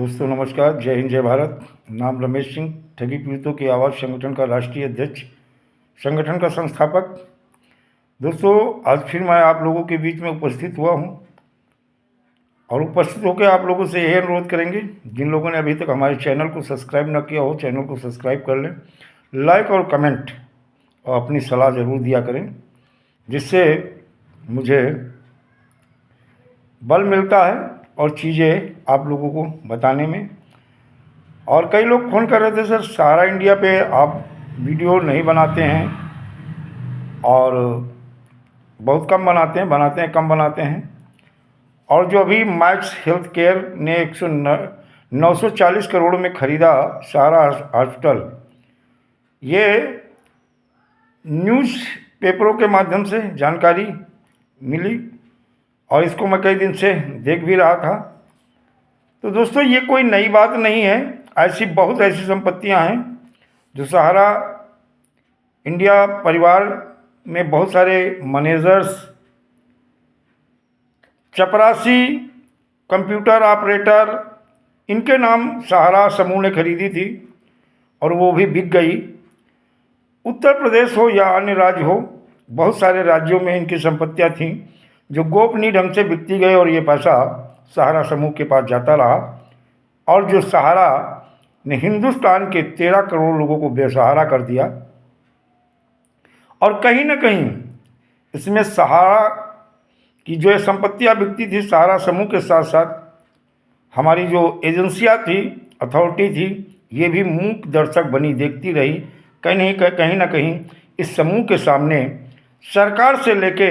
दोस्तों नमस्कार, जय हिंद जय भारत। नाम रमेश सिंह, ठगी पीड़ितों की आवाज़ संगठन का राष्ट्रीय अध्यक्ष, संगठन का संस्थापक। दोस्तों आज फिर मैं आप लोगों के बीच में उपस्थित हुआ हूं और उपस्थित होकर आप लोगों से यही अनुरोध करेंगे, जिन लोगों ने अभी तक हमारे चैनल को सब्सक्राइब न किया हो, चैनल को सब्सक्राइब कर लें, लाइक और कमेंट और अपनी सलाह ज़रूर दिया करें, जिससे मुझे बल मिलता है और चीज़ें आप लोगों को बताने में। और कई लोग फ़ोन कर रहे थे, सर सहारा इंडिया पे आप वीडियो नहीं बनाते हैं और बहुत कम बनाते हैं कम बनाते हैं। और जो अभी मैक्स हेल्थ केयर ने 940 करोड़ में ख़रीदा सहारा हॉस्पिटल, ये न्यूज़ पेपरों के माध्यम से जानकारी मिली और इसको मैं कई दिन से देख भी रहा था। तो दोस्तों ये कोई नई बात नहीं है, बहुत ऐसी संपत्तियां हैं जो सहारा इंडिया परिवार में बहुत सारे मैनेजर्स, चपरासी, कंप्यूटर ऑपरेटर, इनके नाम सहारा समूह ने खरीदी थी और वो भी बिक गई। उत्तर प्रदेश हो या अन्य राज्य हो, बहुत सारे राज्यों में इनकी संपत्तियां थीं जो गोपनीय ढंग से बिकती गई और ये पैसा सहारा समूह के पास जाता रहा। और जो सहारा ने हिंदुस्तान के 13 करोड़ लोगों को बेसहारा कर दिया। और कहीं ना कहीं इसमें सहारा की जो संपत्तियां बिकती थी, सहारा समूह के साथ साथ हमारी जो एजेंसियां थी, अथॉरिटी थी, ये भी मूक दर्शक बनी देखती रही। कहीं ना कहीं इस समूह के सामने सरकार से लेके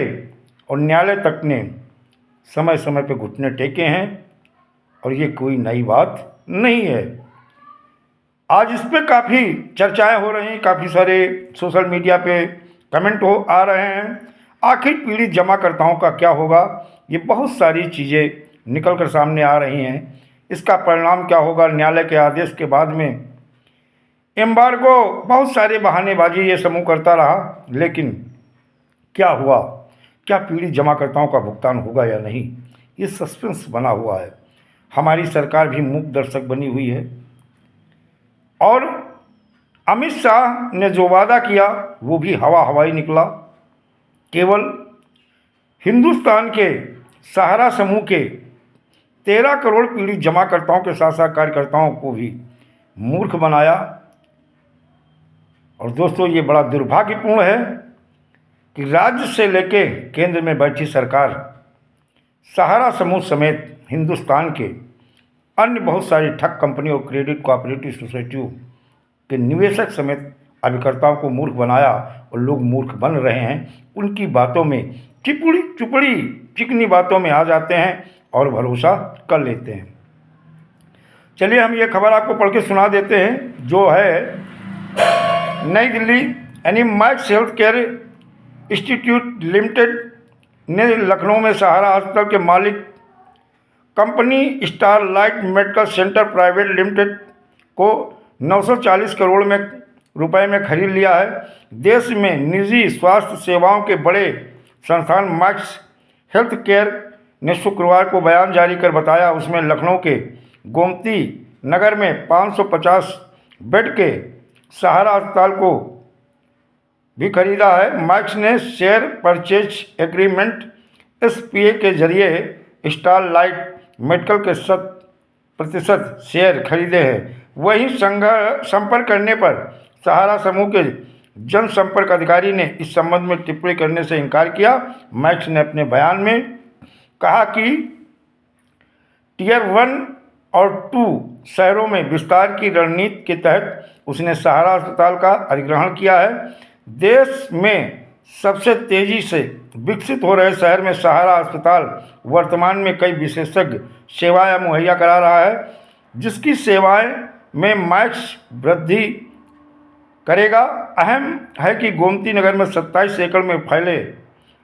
और न्यायालय तक ने समय समय पे घुटने टेके हैं और ये कोई नई बात नहीं है। आज इस पे काफ़ी चर्चाएं हो रही हैं, काफ़ी सारे सोशल मीडिया पे कमेंट आ रहे हैं। आखिर पीड़ित जमाकर्ताओं का क्या होगा, ये बहुत सारी चीज़ें निकल कर सामने आ रही हैं। इसका परिणाम क्या होगा, न्यायालय के आदेश के बाद में एम्बार्गो, बहुत सारे बहानेबाजी ये समूह करता रहा, लेकिन क्या हुआ, क्या पीड़ित जमाकर्ताओं का भुगतान होगा या नहीं, ये सस्पेंस बना हुआ है। हमारी सरकार भी मूक दर्शक बनी हुई है और अमित शाह ने जो वादा किया वो भी हवाई निकला। केवल हिंदुस्तान के सहारा समूह के 13 करोड़ पीड़ित जमाकर्ताओं के साथ साथ कार्यकर्ताओं को भी मूर्ख बनाया। और दोस्तों ये बड़ा दुर्भाग्यपूर्ण है कि राज्य से लेके केंद्र में बैठी सरकार सहारा समूह समेत हिंदुस्तान के अन्य बहुत सारी ठग कंपनियों, क्रेडिट कोऑपरेटिव सोसाइटियों के निवेशक समेत अभिकर्ताओं को मूर्ख बनाया और लोग मूर्ख बन रहे हैं। उनकी बातों में चिकनी बातों में आ जाते हैं और भरोसा कर लेते हैं। चलिए हम ये खबर आपको पढ़ के सुना देते हैं, जो है नई दिल्ली यानी max health care institute limited ने लखनऊ में सहारा अस्पताल के मालिक company starlight medical centre private limited को 940 करोड़ में रुपए में खरीद लिया है। देश में निजी स्वास्थ्य सेवाओं के बड़े संस्थान मैक्स हेल्थ केयर ने शुक्रवार को बयान जारी कर बताया, उसमें लखनऊ के गोमती नगर में 550 बेड के सहारा अस्पताल को भी खरीदा है। मैक्स ने शेयर परचेज एग्रीमेंट SPA के जरिए स्टारलाइट मेडिकल के 100% शेयर खरीदे हैं। वहीं संपर्क करने पर सहारा समूह के जनसंपर्क अधिकारी ने इस संबंध में टिप्पणी करने से इनकार किया। मैक्स ने अपने बयान में कहा कि Tier 1 और 2 शहरों में विस्तार की रणनीति के तहत उसने सहारा अस्पताल का अधिग्रहण किया है। देश में सबसे तेज़ी से विकसित हो रहे शहर में सहारा अस्पताल वर्तमान में कई विशेषज्ञ सेवाएं मुहैया करा रहा है, जिसकी सेवाएं में मैक्स वृद्धि करेगा। अहम है कि गोमती नगर में 27 एकड़ में फैले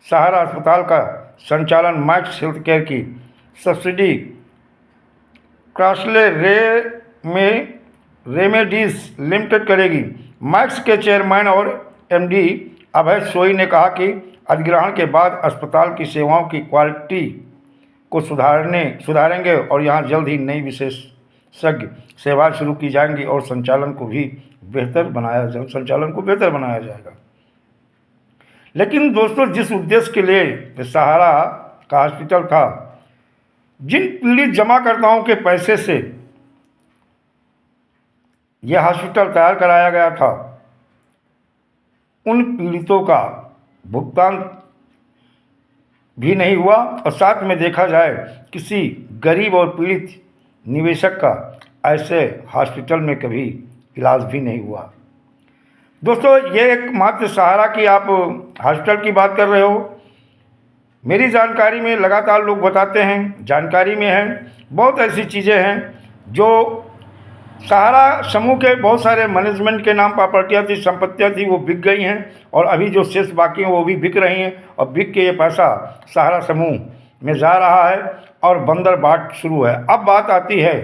सहारा अस्पताल का संचालन मैक्स हेल्थ केयर की सब्सिडी क्रॉसले रेमेडीज लिमिटेड करेगी। मैक्स के चेयरमैन और MD अभय सोई ने कहा कि अधिग्रहण के बाद अस्पताल की सेवाओं की क्वालिटी को सुधारेंगे और यहाँ जल्द ही नई विशेष सेवा शुरू की जाएंगी और संचालन को बेहतर बनाया जाएगा। लेकिन दोस्तों, जिस उद्देश्य के लिए सहारा का हॉस्पिटल था, जिन पीड़ित जमाकर्ताओं के पैसे से यह हॉस्पिटल तैयार कराया गया था, उन पीड़ितों का भुगतान भी नहीं हुआ और साथ में देखा जाए किसी गरीब और पीड़ित निवेशक का ऐसे हॉस्पिटल में कभी इलाज भी नहीं हुआ। दोस्तों, ये एक मात्र सहारा की आप हॉस्पिटल की बात कर रहे हो। मेरी जानकारी में लगातार लोग बताते हैं, जानकारी में हैं, बहुत ऐसी चीज़ें हैं जो सहारा समूह के बहुत सारे मैनेजमेंट के नाम प्रॉपर्टियाँ थी, संपत्तियाँ थी, वो बिक गई हैं और अभी जो शेष बाकी हैं वो भी बिक रही हैं और बिक के ये पैसा सहारा समूह में जा रहा है और बंदर बाट शुरू है। अब बात आती है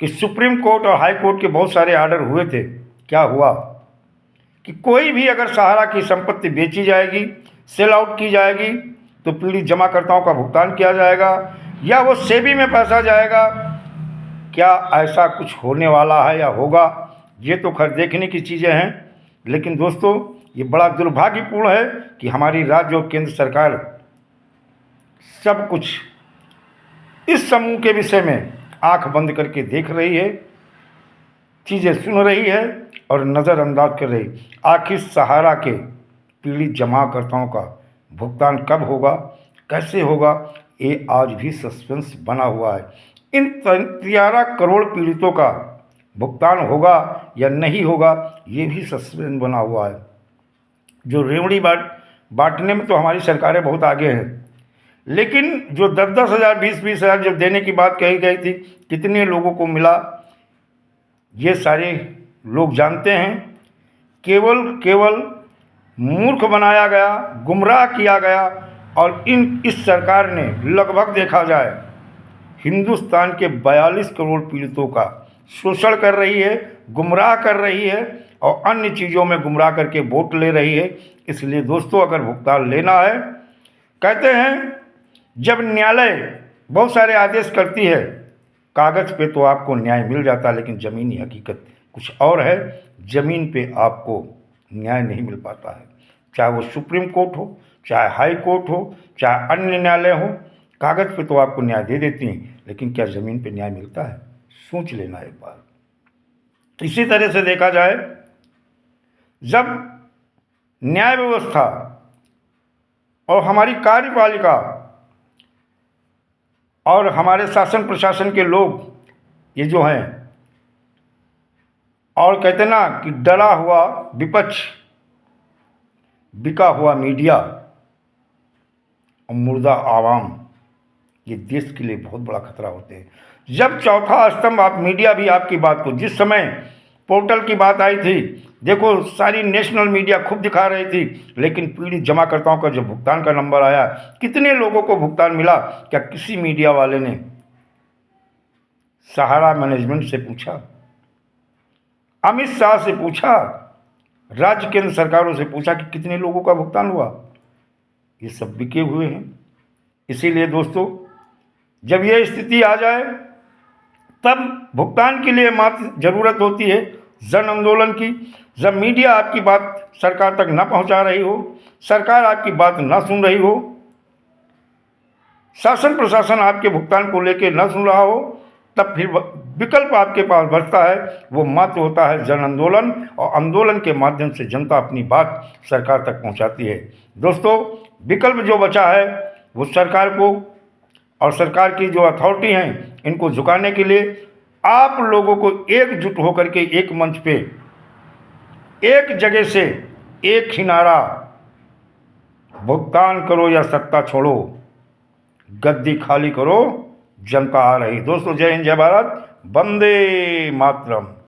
कि सुप्रीम कोर्ट और हाई कोर्ट के बहुत सारे आर्डर हुए थे। क्या हुआ कि कोई भी अगर सहारा की संपत्ति बेची जाएगी, सेल आउट की जाएगी, तो पीड़ित जमाकर्ताओं का भुगतान किया जाएगा या वो सेबी में पैसा जाएगा। क्या ऐसा कुछ होने वाला है या होगा, ये तो खैर देखने की चीज़ें हैं। लेकिन दोस्तों, ये बड़ा दुर्भाग्यपूर्ण है कि हमारी राज्य और केंद्र सरकार सब कुछ इस समूह के विषय में आंख बंद करके देख रही है, चीज़ें सुन रही है और नज़रअंदाज कर रही। आखिर सहारा के पीड़ित जमाकर्ताओं का भुगतान कब होगा, कैसे होगा, ये आज भी सस्पेंस बना हुआ है। इन 13 करोड़ पीड़ितों का भुगतान होगा या नहीं होगा, ये भी सस्पेंस बना हुआ है। जो रेवड़ी बांटने में तो हमारी सरकारें बहुत आगे हैं, लेकिन जो 10-10 हज़ार 20-20 हज़ार जब देने की बात कही गई थी, कितने लोगों को मिला, ये सारे लोग जानते हैं। केवल मूर्ख बनाया गया, गुमराह किया गया और इस सरकार ने लगभग देखा जाए हिंदुस्तान के 42 करोड़ पीड़ितों का शोषण कर रही है, गुमराह कर रही है और अन्य चीज़ों में गुमराह करके वोट ले रही है। इसलिए दोस्तों, अगर भुगतान लेना है, कहते हैं जब न्यायालय बहुत सारे आदेश करती है, कागज़ पे तो आपको न्याय मिल जाता है, लेकिन ज़मीनी हकीकत कुछ और है। ज़मीन पे आपको न्याय नहीं मिल पाता है, चाहे वो सुप्रीम कोर्ट हो, चाहे हाई कोर्ट हो, चाहे अन्य न्यायालय हो। कागज़ पे तो आपको न्याय दे देती हैं, लेकिन क्या ज़मीन पे न्याय मिलता है? सोच लेना एक बार। इसी तरह से देखा जाए, जब न्याय व्यवस्था और हमारी कार्यपालिका और हमारे शासन प्रशासन के लोग ये जो हैं, और कहते ना कि डरा हुआ विपक्ष, बिका हुआ मीडिया और मुर्दा आवाम, ये देश के लिए बहुत बड़ा खतरा होते हैं। जब चौथा स्तंभ आप मीडिया भी आपकी बात को, जिस समय पोर्टल की बात आई थी, देखो सारी नेशनल मीडिया खूब दिखा रही थी, लेकिन पीड़ित जमाकर्ताओं का जब भुगतान का नंबर आया, कितने लोगों को भुगतान मिला? क्या किसी मीडिया वाले ने सहारा मैनेजमेंट से पूछा, अमित शाह से पूछा, राज्य केंद्र सरकारों से पूछा कि कितने लोगों का भुगतान हुआ? ये सब बिके हुए हैं। इसीलिए दोस्तों, जब ये स्थिति आ जाए, तब भुगतान के लिए मात्र ज़रूरत होती है जन आंदोलन की। जब मीडिया आपकी बात सरकार तक न पहुंचा रही हो, सरकार आपकी बात न सुन रही हो, शासन प्रशासन आपके भुगतान को लेकर न सुन रहा हो, तब फिर विकल्प आपके पास बचता है, वो मात्र होता है जन आंदोलन। और आंदोलन के माध्यम से जनता अपनी बात सरकार तक पहुंचाती है। दोस्तों, विकल्प जो बचा है वो सरकार को और सरकार की जो अथॉरिटी हैं, इनको झुकाने के लिए आप लोगों को एकजुट होकर के एक मंच पे, एक जगह से एक ही नारा, भुगतान करो या सत्ता छोड़ो, गद्दी खाली करो, जनता आ रही। दोस्तों, जय हिंद, जय भारत, वंदे मातरम।